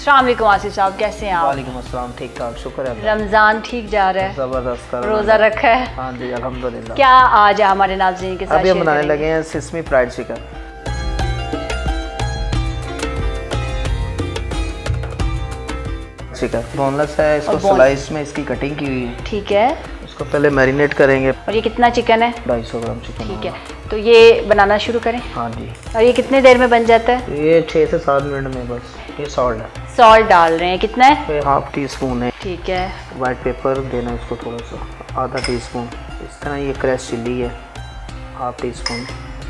अस्सलाम वालेकुम आसिफ साहब, कैसे हैं आप? वालेकुम अस्सलाम, ठीक ठाक, शुक्र है। रमज़ान ठीक जा रहा है? ज़बरदस्त। रोज़ा रखा है? हाँ जी, अल्हम्दुलिल्लाह। क्या आज हमारे नाज़रीन के साथ अभी हम बनाने लगे हैं sesame fried chicken. Chicken boneless है, इसको स्लाइस में इसकी कटिंग की हुई है। ठीक है, इसको पहले मैरिनेट करेंगे। और ये कितना चिकन है? 250 ग्राम चिकन। ठीक है, तो ये बनाना शुरू करें? हाँ जी। और ये कितने देर में बन जाता है? ये 6 से 7 मिनट में बस। ये सॉल्ट है, सॉल्ट डाल रहे हैं, कितना है? ये ½ टीस्पून है। ठीक है, वाइट पेपर देना इसको थोड़ा सा, ½ टीस्पून। इस तरह ये क्रश चिल्ली है, ½ टीस्पून।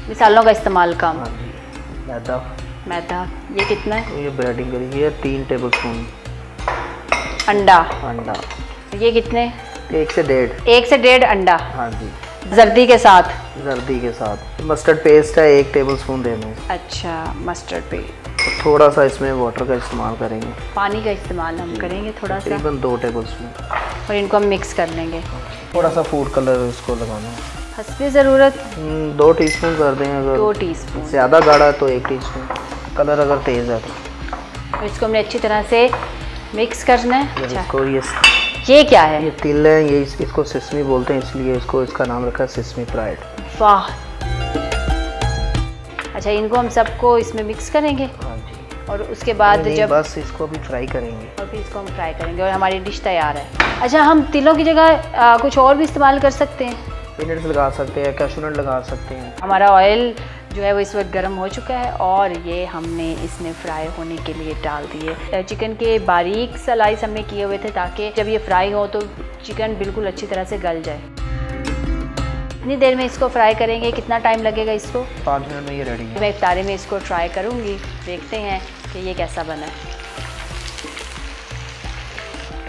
मिसालों का इस्तेमाल कम। हाँ जी। मैदा, मैदा ये कितना है? ये ब्रेडिंग करेंगे 3 टेबल स्पून। अंडा, अंडा ये कितने? 1 से 1.5। 1 से 1.5 अंडा। हाँ जी। जर्दी के साथ? जर्दी के साथ। मस्टर्ड पेस्ट है 1 टेबल स्पून देना है। अच्छा, मस्टर्ड पेस्ट। तो थोड़ा सा इसमें वाटर का इस्तेमाल करेंगे, पानी का इस्तेमाल हम करेंगे थोड़ा सा, तकरीबन 2 टेबल स्पून। और इनको हम मिक्स कर लेंगे। थोड़ा सा फूड कलर इसको लगाना है, हस्बे ज़रूरत। 2 टीस्पून कर दें। अगर 2 टीस्पून ज़्यादा गाढ़ा है तो 1 टीस्पून। कलर अगर तेज़ है तो। इसको हमने अच्छी तरह से मिक्स करना है। अच्छा, इसको ये क्या है? ये तिल है, ये इसको सिसमी बोलते हैं, इसलिए इसको इसका नाम रखा है सिसमी फ्राइड। वाह। अच्छा, इनको हम सबको इसमें मिक्स करेंगे। हाँ जी। और उसके बाद जब बस इसको भी फ्राई करेंगे, और फिर इसको हम फ्राई करेंगे और हमारी डिश तैयार है। अच्छा, हम तिलों की जगह कुछ और भी इस्तेमाल कर सकते हैं? पीनट्स लगा सकते हैं, कैशू नट लगा सकते हैं। हमारा ऑयल जो है वो इस वक्त गर्म हो चुका है और ये हमने इसमें फ्राई होने के लिए डाल दिए। चिकन के बारीक स्लाइस हमने किए हुए थे ताकि जब ये फ्राई हो तो चिकन बिल्कुल अच्छी तरह से गल जाए। कितनी देर में इसको फ्राई करेंगे? कितना टाइम लगेगा इसको? 5 मिनट में ये रेडी है। मैं इफ्तारी में इसको ट्राई करूँगी, देखते हैं कि ये कैसा बना है।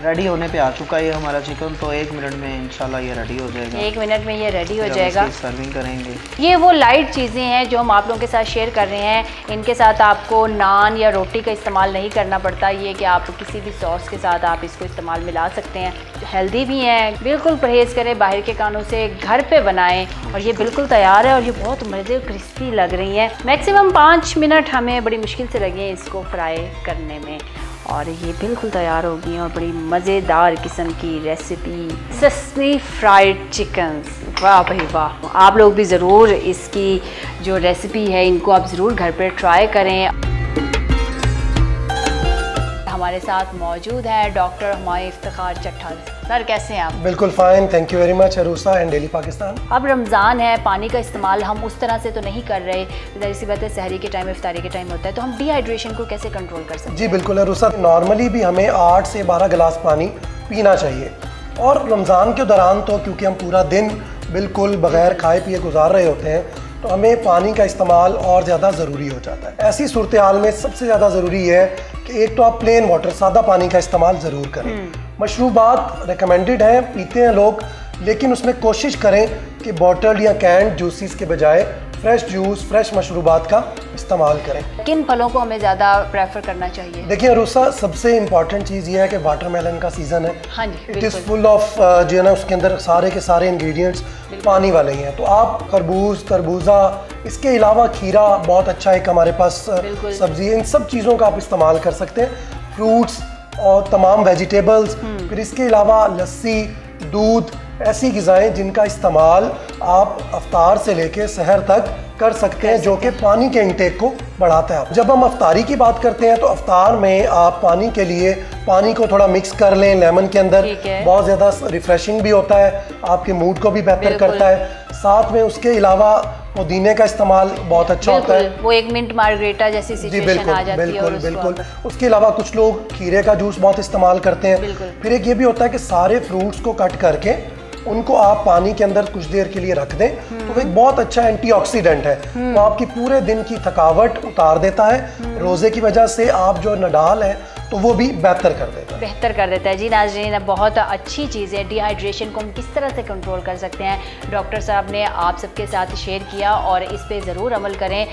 रेडी होने पे आ चुका है ये हमारा चिकन, तो 1 मिनट में इंशाल्लाह ये रेडी हो जाएगा। 1 मिनट में ये रेडी हो जाएगा। सर्विंग करेंगे। ये वो लाइट चीज़ें हैं जो हम आप लोगों के साथ शेयर कर रहे हैं। इनके साथ आपको नान या रोटी का इस्तेमाल नहीं करना पड़ता। ये कि आप किसी भी सॉस के साथ आप इसको इस्तेमाल मिला सकते हैं। हेल्दी भी हैं, बिल्कुल परहेज़ करें बाहर के खानों से, घर पे बनाएं। और ये बिल्कुल तैयार है और ये बहुत मज़े क्रिस्पी लग रही हैं। मैक्सिमम 5 मिनट हमें बड़ी मुश्किल से लगे इसको फ्राई करने में, और ये बिल्कुल तैयार होगी। और बड़ी मज़ेदार किस्म की रेसिपी सिसमी फ्राइड चिकन। वाह भाई वाह। आप लोग भी ज़रूर इसकी जो रेसिपी है इनको आप ज़रूर घर पर ट्राई करें। हमारे साथ मौजूद है डॉक्टर हुमायूं इफ्तिखार चट्ठा। सर, कैसे हैं आप? बिल्कुल fine, thank you very much Aroosa and daily Pakistan. अब रमज़ान है, पानी का इस्तेमाल हम उस तरह से तो नहीं कर रहे। ज़ाहिर सी बात है, सहरी के टाइम, इफ्तारी के टाइम होता है, तो हम डिहाइड्रेशन को कैसे कंट्रोल कर सकते हैं? जी बिल्कुल अरूसा, नॉर्मली भी हमें 8 से 12 गिलास पानी पीना चाहिए। और रमज़ान के दौरान तो क्योंकि हम पूरा दिन बिल्कुल बग़ैर खाए पिए गुजार रहे होते हैं, तो हमें पानी का इस्तेमाल और ज़्यादा ज़रूरी हो जाता है। ऐसी सूरत हाल में सबसे ज़्यादा ज़रूरी है कि एक तो आप प्लेन वाटर, सादा पानी का इस्तेमाल ज़रूर करें। मशरूबात रिकमेंडेड हैं, पीते हैं लोग, लेकिन उसमें कोशिश करें कि बॉटल्ड या कैंड जूसेस के बजाय फ्रेश जूस, फ्रेश मशरूबात का इस्तेमाल करें। किन फलों को हमें ज़्यादा प्रेफर करना चाहिए? देखिए अरूसा, सबसे इम्पॉर्टेंट चीज़ ये है कि वाटरमेलन का सीज़न है। हाँ जी, इट इज़ फुल ऑफ जो है ना, उसके अंदर सारे के सारे इंग्रेडिएंट्स पानी वाले ही हैं। तो आप खरबूज, तरबूजा, इसके अलावा खीरा बहुत अच्छा एक हमारे पास सब्जी, इन सब चीज़ों का आप इस्तेमाल कर सकते हैं। फ्रूट्स और तमाम वेजिटेबल्स, फिर इसके अलावा लस्सी, दूध, ऐसी ग़िज़ाएँ जिनका इस्तेमाल आप अफ्तार से लेके सहर तक कर सकते हैं, जो कि पानी के इंटेक को बढ़ाता है। जब हम अफ्तारी की बात करते हैं तो अफ्तार में आप पानी के लिए पानी को थोड़ा मिक्स कर लें लेमन के अंदर, बहुत ज़्यादा रिफ्रेशिंग भी होता है, आपके मूड को भी बेहतर करता है। साथ में उसके अलावा पुदीने का इस्तेमाल बहुत अच्छा होता है। वो 1 मिनट मार्गरेटा जैसी सिचुएशन आ जाती है। बिल्कुल बिल्कुल। उसके अलावा कुछ लोग खीरे का जूस बहुत इस्तेमाल करते हैं। फिर एक ये भी होता है कि सारे फ्रूट्स को कट करके उनको आप पानी के अंदर कुछ देर के लिए रख दें, तो वो एक बहुत अच्छा एंटीऑक्सीडेंट है। वो आपकी पूरे दिन की थकावट उतार देता है। रोज़े की वजह से आप जो नडाल है तो वो भी बेहतर कर देता है। जी नाज़रीन, बहुत अच्छी चीज़ है। डिहाइड्रेशन को हम किस तरह से कंट्रोल कर सकते हैं, डॉक्टर साहब ने आप सबके साथ शेयर किया और इस पे ज़रूर अमल करें।